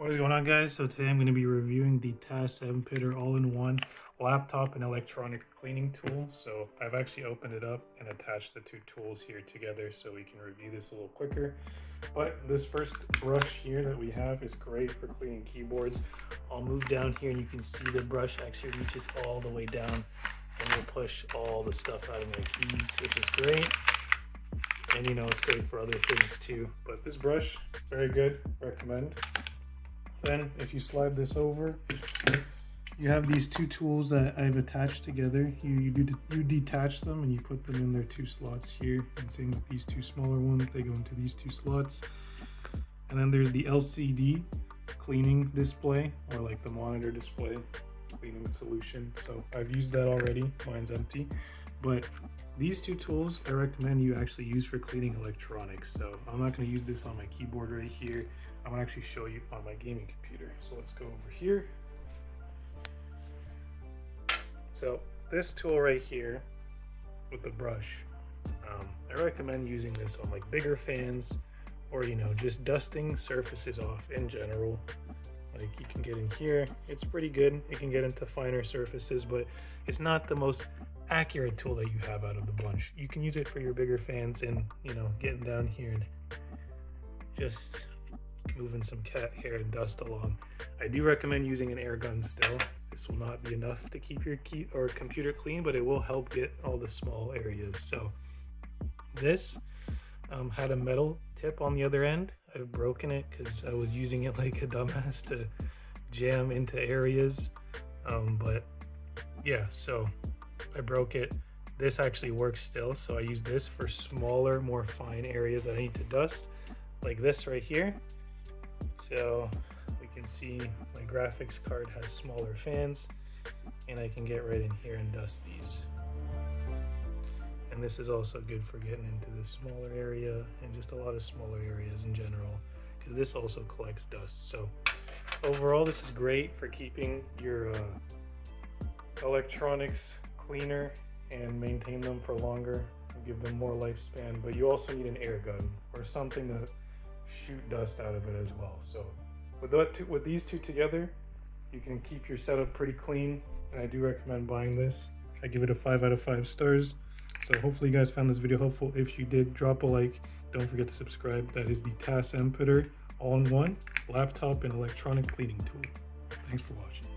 What is going on, guys? So today I'm going to be reviewing the Tassmpitor all-in-one laptop and electronic cleaning tool. So I've actually opened it up and attached the two tools here together so we can review this a little quicker. But this first brush here that we have is great for cleaning keyboards. I'll move down here and you can see the brush actually reaches all the way down and will push all the stuff out of my keys, which is great. And you know, it's great for other things too. But this brush, very good, recommend. Then if you slide this over, you have these two tools that I've attached together. You detach them and you put them in their two slots here. And same with these two smaller ones, they go into these two slots. And then there's the LCD cleaning display, or like the monitor display cleaning solution. So I've used that already, mine's empty. But these two tools I recommend you actually use for cleaning electronics. So I'm not going to use this on my keyboard right here. I'm going to actually show you on my gaming computer. So let's go over here. So this tool right here with the brush, I recommend using this on like bigger fans, or you know, just dusting surfaces off in general. Like you can get in here, it's pretty good. It can get into finer surfaces, but it's not the most accurate tool that you have out of the bunch. You can use it for your bigger fans and, you know, getting down here and just moving some cat hair and dust along. I do recommend using an air gun still. This will not be enough to keep your key or computer clean, but it will help get all the small areas. So this had a metal tip on the other end. I've broken it because I was using it like a dumbass to jam into areas. But yeah, so I broke it. This actually works still, so I use this for smaller, more fine areas that I need to dust, like this right here. So we can see my graphics card has smaller fans, and I can get right in here and dust these. And this is also good for getting into the smaller area and just a lot of smaller areas in general, because this also collects dust. So overall, this is great for keeping your electronics cleaner and maintain them for longer and give them more lifespan. But you also need an air gun or something to shoot dust out of it as well. So with these two together, you can keep your setup pretty clean, and I do recommend buying this. I give it a 5 out of 5 stars. So hopefully you guys found this video helpful. If you did, drop a like. Don't forget to subscribe. That is the Tassmpitor all-in-one laptop and electronic cleaning tool. Thanks for watching.